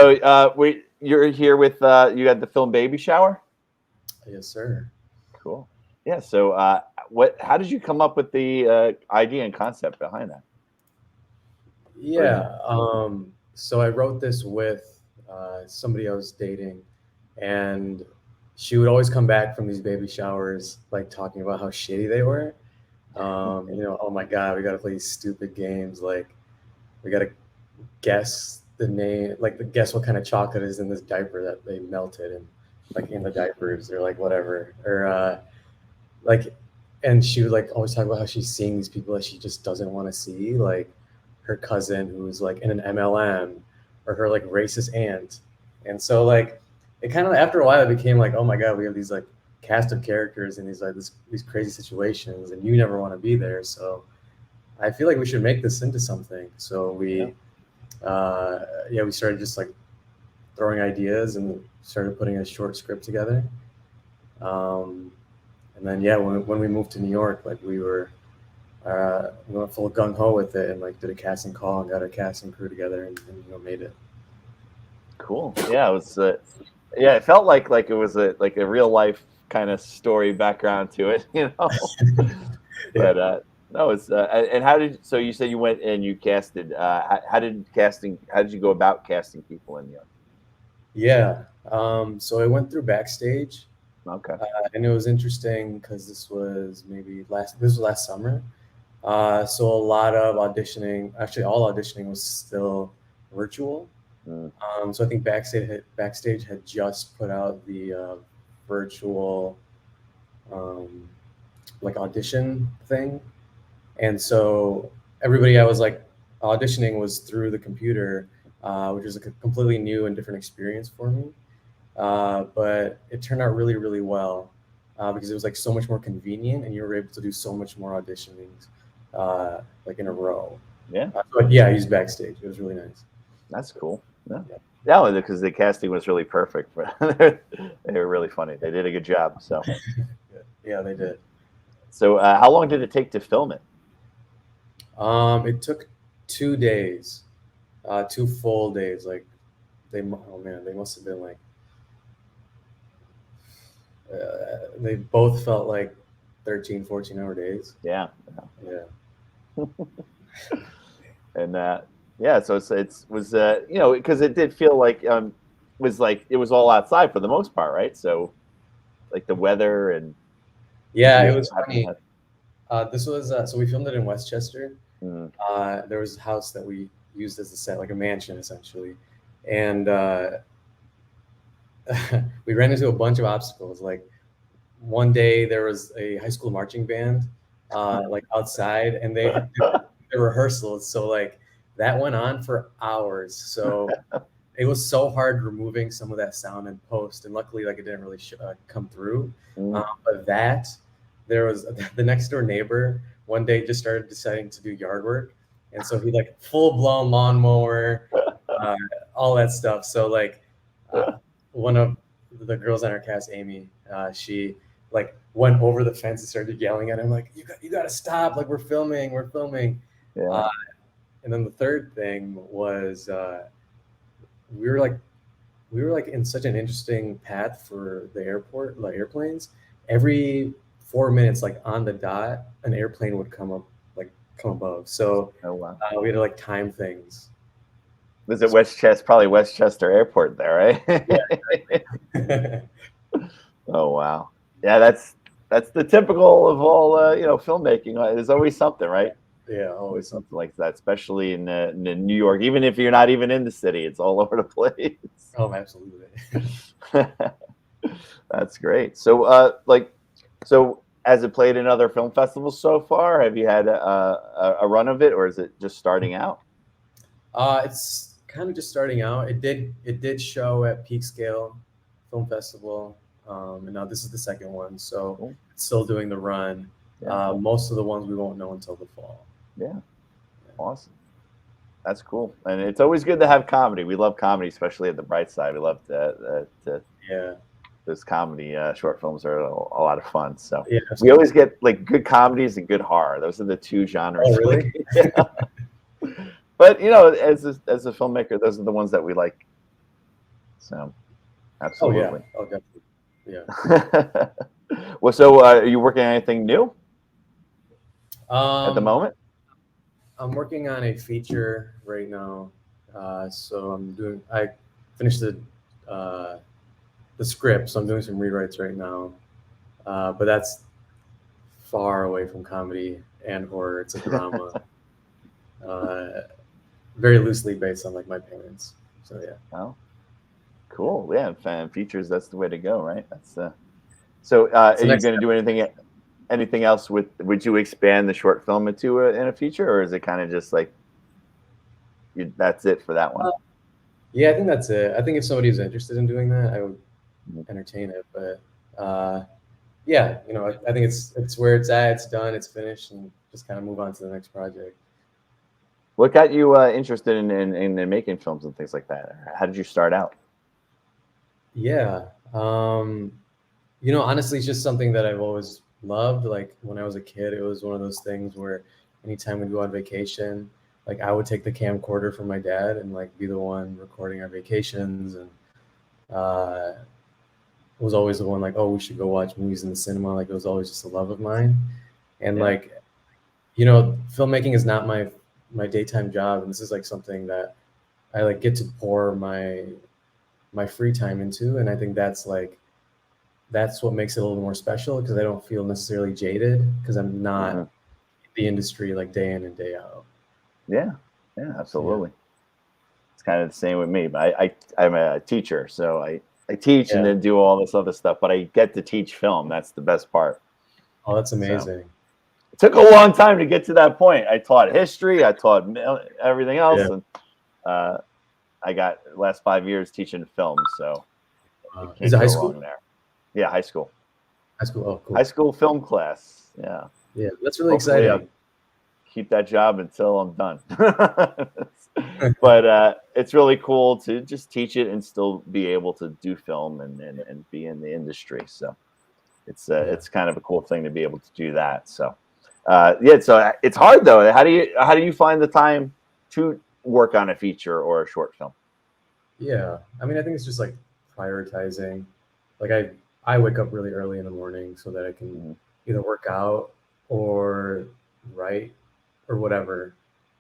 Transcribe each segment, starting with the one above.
So you're here with you had the film Baby Shower. Yes, sir. Cool. Yeah. So how did you come up with the idea and concept behind that? Yeah. So I wrote this with somebody I was dating, and she would always come back from these baby showers like talking about how shitty they were. Oh my God, we got to play these stupid games. Like we got to guess the name, like the guess what kind of chocolate is in this diaper that they melted and like in the diapers or like whatever. Or like, and she would like always talk about how she's seeing these people that she just doesn't want to see, like her cousin who's like in an MLM, or her like racist aunt. And so like it kind of, after a while, it became like, oh my God, we have these like cast of characters in these like these crazy situations, and you never want to be there. So I feel like we should make this into something. So we started just like throwing ideas and started putting a short script together. Um, and then when we moved to New York, like we went full gung ho with it, and like did a casting call and got a casting crew together, and made it. Cool. Yeah, it was. Yeah, it felt like it was a real life kind of story background to it, you know. Yeah. But no, it's and so you said you went and you casted. How did you go about casting people in New York? Yeah. So I went through Backstage, Okay. and it was interesting because this was last summer. So a lot of auditioning, actually all auditioning was still virtual. Mm. So I think Backstage had just put out the virtual um, like audition thing, and so everybody I was like auditioning was through the computer, which was a completely new and different experience for me. But it turned out really, really well because it was like so much more convenient, and you were able to do so much more auditionings like in a row. Yeah. I used Backstage. It was really nice. That's cool. Yeah, because the casting was really perfect. But they were really funny. They did a good job. So Yeah, they did. so how long did it take to film it? It took 2 days, 2 full days. Like oh man, they must have been like they both felt like 13, 14-hour days. Yeah. Yeah. And yeah, so it was because it did feel like it was all outside for the most part, right? So like the weather and Yeah, it was funny. This was so we filmed it in Westchester. Mm. There was a house that we used as a set, like a mansion essentially, and we ran into a bunch of obstacles. Like one day there was a high school marching band like outside, and they had their rehearsals. So like that went on for hours. So it was so hard removing some of that sound in post, and luckily like it didn't really come through. Mm. But there was the next door neighbor one day just started deciding to do yard work, and so he like full blown lawnmower, all that stuff. So like one of the girls on our cast, Amy, she like went over the fence and started yelling at him like, you got to stop, like we're filming. Yeah. And then the third thing was we were like in such an interesting path for the airport, like airplanes. Every 4 minutes, like on the dot, an airplane would come above. So Oh wow. we had to like time things. Was it Westchester? Probably Westchester Airport there, right? Yeah. Oh wow. Yeah, that's the typical of all filmmaking. There's always something, right? Yeah, Always something like that, especially in New York. Even if you're not even in the city, it's all over the place. Oh, absolutely. That's great. So, so has it played in other film festivals so far? Have you had a run of it, or is it just starting out? It's kind of just starting out. It did show at Peak Scale Film Festival, and now this is the second one, so Cool. it's still doing the run. Yeah. Most of the ones we won't know until the fall. Yeah. Awesome. That's cool. And it's always good to have comedy. We love comedy, especially at the Brightside. We love Yeah. those comedy short films are a lot of fun. So Yeah. we always get like good comedies and good horror. Those are the two genres. Oh, really? Yeah. But as a filmmaker, those are the ones that we like So Oh yeah. absolutely. Oh definitely. Yeah. Well, so are you working on anything new at the Um, moment? I'm working on a feature right now. So I finished the script, so I'm doing some rewrites right now. But that's far away from comedy and horror. It's a drama, uh, very loosely based on like my parents. So yeah. Oh, cool. Yeah, fan features. That's the way to go, right? That's so. It's Are the you next going to step. do anything else with? Would you expand the short film into in a feature, or is it kind of just like that's it for that one? Uh, yeah, I think that's it. I think if somebody was interested in doing that, I would Mhm. entertain it. But yeah, I think it's where it's at. It's done. It's finished, and just kind of move on to the next project. What got you interested in making films and things like that? How did you start out? Yeah. Honestly, it's just something that I've always loved. Like when I was a kid, it was one of those things where anytime we'd go on vacation, like I would take the camcorder from my dad and like be the one recording our vacations, and uh, was always the one like, oh, we should go watch movies in the cinema. Like it was always just a love of mine. And Yeah. like, filmmaking is not my daytime job, and this is like something that I like get to pour my free time into, and I think that's what makes it a little more special because I don't feel necessarily jaded because I'm not Hmm. in the industry like day in and day out. Yeah. Yeah. So yeah, Absolutely. It's kind of the same with me. But I'm a teacher, so I teach and yeah. then do all this other stuff. But I get to teach film. That's the best part. Oh, that's So amazing. it took a long time to get to that point. I taught history. I taught everything Yeah. else, and uh, I got the last 5 years teaching film. So you Is can't it high go school? wrong there. Yeah, high school. High school. Oh, High cool. school film class. Yeah. Yeah, that's really Hopefully I'll exciting. keep that job until I'm done. But it's really cool to just teach it and still be able to do film and be in the industry. So Yeah. it's kind of a cool thing to be able to do that. So yeah, so it's hard though. How do you find the time to work on a feature or a short film? Yeah. I mean, I think it's just like prioritizing. Like I wake up really early in the morning so that I can Mhm. either work out or write or whatever.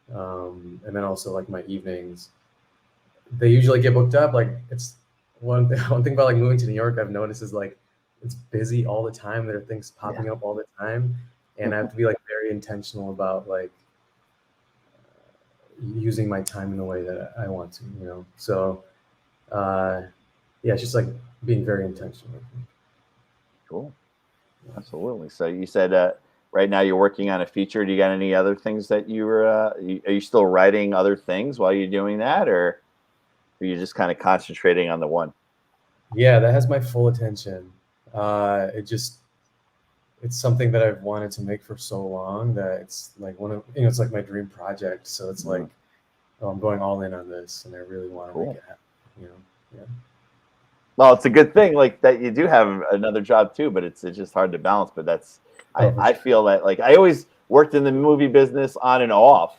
And then also like my evenings, they usually get booked up. Like it's one thing about like moving to New York I've noticed is like it's busy all the time. There are things Yeah. popping up all the time, and I have to be like very intentional about like using my time in the way that I want to. So uh, yeah, it's just like being very intentional. I think. Cool. Absolutely. So you said right now you're working on a feature. Do you got any other things that are you still writing other things while you're doing that, or are you just kind of concentrating on the one? Yeah, that has my full attention. It's something that I've wanted to make for so long that it's like it's like my dream project. So it's like, Mhm. oh, I'm going all in on this, and I really want to make Cool. it happen. You know, yeah, Well, it's a good thing like that you do have another job too, but it's just hard to balance. But that's oh, for I sure. feel that like I always worked in the movie business on and off,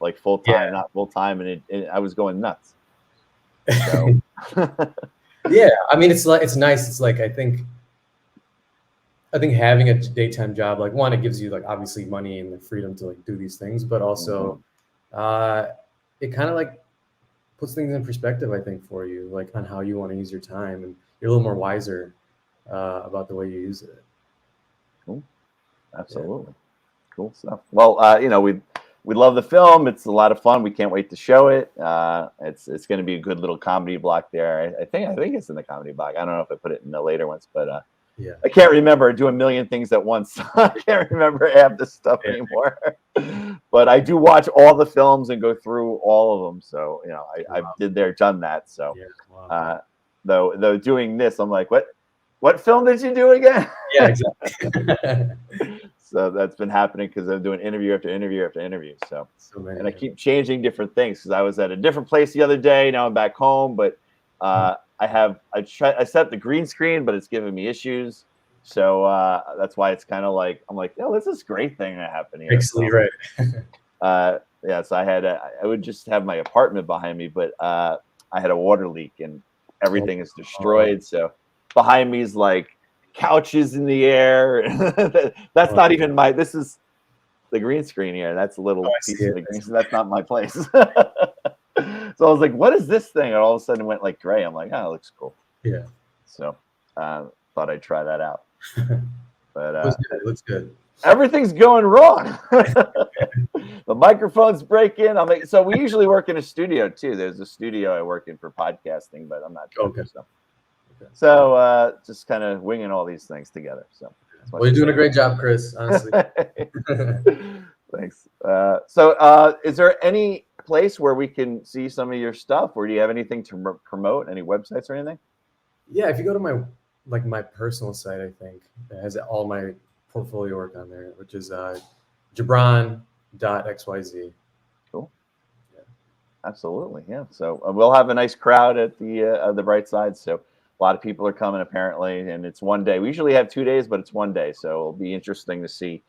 like full time, Yeah, not full time, and I was going nuts. So yeah. I mean, it's like it's nice. It's like I think having a daytime job, like one, it gives you like obviously money and the freedom to like do these things, but also mhm. uh, it kind of like puts things in perspective. I think for you, like on how you want to use your time, and you're a little more wiser about the way you use it. Cool. Yeah. Absolutely. Cool stuff. Well, we love the film. It's a lot of fun. We can't wait to show it. It's going to be a good little comedy block there. I think it's in the comedy block. I don't know if I put it in the later ones, but Yeah. I can't remember. I do a million things at once. I can't remember half the stuff Yeah. anymore. But I do watch all the films and go through all of them. So I Wow. did there, done that. So Yeah. Wow. uh, though doing this, I'm like, what film did you do again? Yeah. Exactly. So that's been happening because I'm doing interview after interview after interview. So, So many. and I keep changing different things because I was at a different place the other day. Now I'm back home, but I set the green screen, but it's giving me issues. So that's why it's kind of like I'm like, oh, this is a great thing that happened here. Actually, So right. yeah, so I would just have my apartment behind me, but I had a water leak and everything is destroyed. So behind me is like couches in the air. That's not even my. This is the green screen here. That's a little I piece see of it. the green screen. That's not my place. So I was like, what is this thing? And all of a sudden it went like gray. I'm like, oh, it looks cool. Yeah. So thought I'd try that out. But It looks good. everything's going wrong. The microphone's breaking. So we usually work in a studio too. There's a studio I work in for podcasting, but I'm not sure. Okay. So just kind of winging all these things together. So well, you're doing a great job, Chris, honestly. Thanks. Is there any place where we can see some of your stuff, or do you have anything to promote? Any websites or anything? Yeah, if you go to my personal site, I think it has all my portfolio work on there, which is Gibran.xyz. Cool. Yeah. Absolutely. Yeah. So we'll have a nice crowd at the Brightside. So a lot of people are coming apparently, and it's one day. We usually have 2 days, but it's one day. So it'll be interesting to see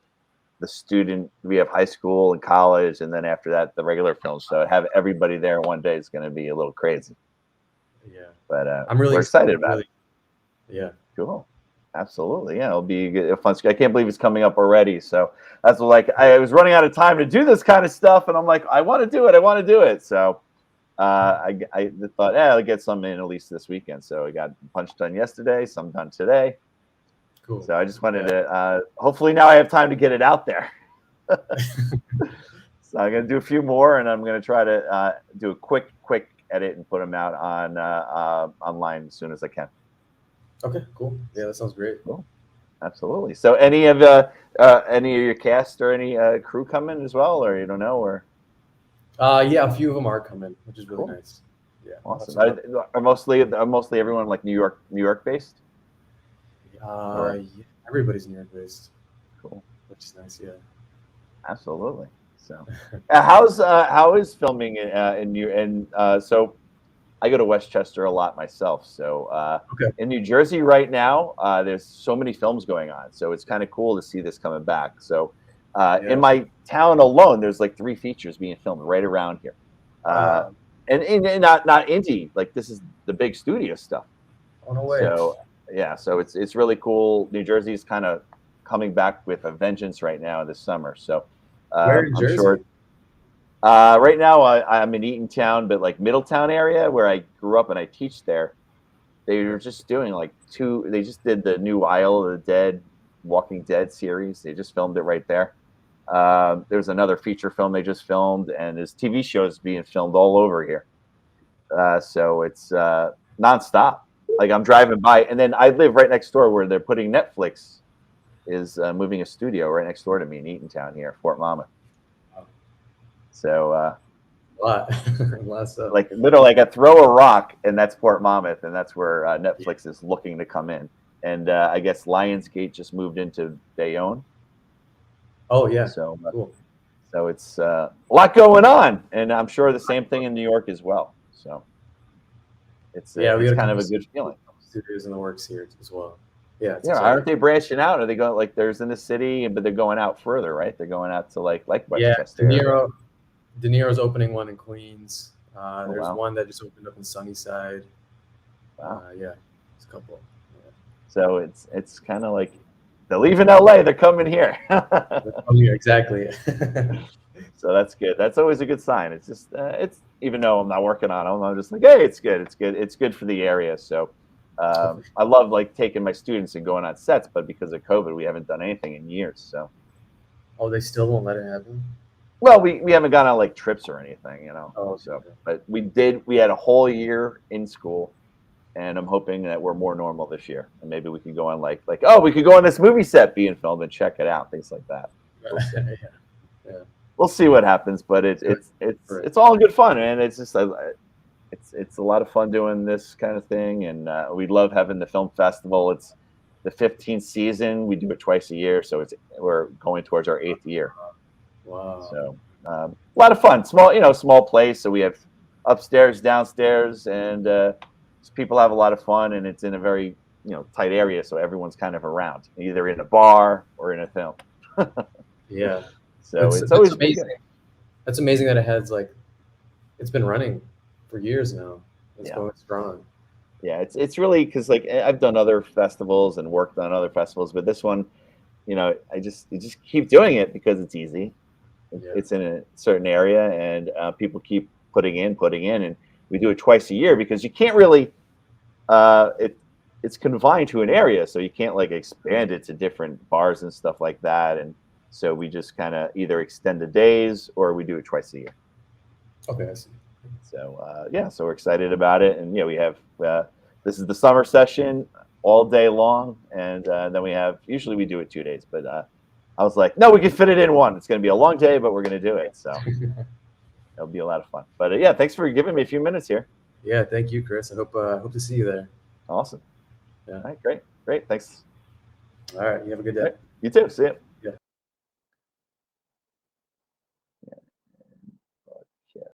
the student. We have high school and college, and then after that, the regular films. So have everybody there one day is going to be a little crazy. Yeah. But I'm really excited about it. Yeah. Cool. Absolutely. Yeah, it'll be a fun. I can't believe it's coming up already. So that's like I was running out of time to do this kind of stuff, and I'm like, I want to do it. I want to do it. So I thought, I'll get some in at least this weekend. So I got a bunch done yesterday, some done today. Cool. So I just wanted to. Hopefully now I have time to get it out there. So I'm gonna do a few more, and I'm gonna try to do a quick edit and put them out on online as soon as I can. Okay, cool. Yeah, that sounds great. Cool. Absolutely. So any of your cast or any crew coming as well, or you don't know, or? Yeah, a few of them are coming, which is really nice. Yeah. Awesome. Are mostly everyone like New York based? Yeah, everybody's New York based. Cool. Which is nice. Yeah. Absolutely. So, how is filming in New? And so, I go to Westchester a lot myself. So in New Jersey right now, there's so many films going on. So it's kind of cool to see this coming back. So in my town alone, there's like 3 features being filmed right around here. And not indie, like this is the big studio stuff. Oh, no way. So yeah, so it's really cool. New Jersey's kind of coming back with a vengeance right now this summer. So where in Jersey? I'm sure. Right now, I'm in Eatontown, but like Middletown area where I grew up and I teach there, they were just doing they just did the new Isle of the Dead, Walking Dead series. They just filmed it right there. There's another feature film they just filmed, and there's TV shows being filmed all over here. So it's nonstop. Like I'm driving by, and then I live right next door where they're putting Netflix is moving a studio right next door to me in Eatontown here, Fort Monmouth. So like literally, I got throw a rock, and that's Fort Monmouth, and that's where Netflix is looking to come in. And I guess Lionsgate just moved into Bayonne. Oh yeah. So cool. So it's a lot going on, and I'm sure the same thing in New York as well. So it's kind of a good feeling. Studios in the works here as well. Yeah. Aren't they branching out? Are they going like there's in the city, but they're going out further, right? They're going out to like Westchester. Yeah, De Niro's opening one in Queens. There's one that just opened up in Sunnyside. Wow. Yeah, it's a couple. Yeah. So it's kind of like they're leaving LA, they're coming here. Yeah, exactly. So that's good. That's always a good sign. It's just it's even though I'm not working on them, I'm just like, hey, it's good. It's good. It's good for the area. So I love like taking my students and going on sets, but because of COVID, we haven't done anything in years. So. Oh, they still won't let it happen? Well, we haven't gone on like trips or anything, you know. Oh, so, but we had a whole year in school, and I'm hoping that we're more normal this year, and maybe we could go on like we could go on this movie set being filmed and check it out, things like that. We'll see. We'll see what happens, but it's all good fun, man. It's just it's a lot of fun doing this kind of thing, and we love having the film festival. It's the 15th season. We do it twice a year, so we're going towards our 8th year. Wow. So a lot of fun. Small place. So we have upstairs, downstairs, and people have a lot of fun, and it's in a very tight area, so everyone's kind of around, either in a bar or in a film. Yeah. So it's always amazing. That's amazing that it has it's been running for years now. It's going strong. Yeah, it's really because like I've done other festivals and worked on other festivals, but this one, you just keep doing it because it's easy. Yeah. It's in a certain area, and people keep putting in, and we do it twice a year because you can't really it's confined to an area, so you can't like expand it to different bars and stuff like that. And so we just kind of either extend the days or we do it twice a year. Okay, I see. So yeah, so we're excited about it, and yeah, we have this is the summer session all day long, and then we have usually we do it 2 days, but I was like, no, we can fit it in one. It's going to be a long day, but we're going to do it. So it'll be a lot of fun. But yeah, thanks for giving me a few minutes here. Yeah, thank you, Chris. I hope to see you there. Awesome. Yeah. All right, great, thanks. All right, you have a good day. All right, you too. See you.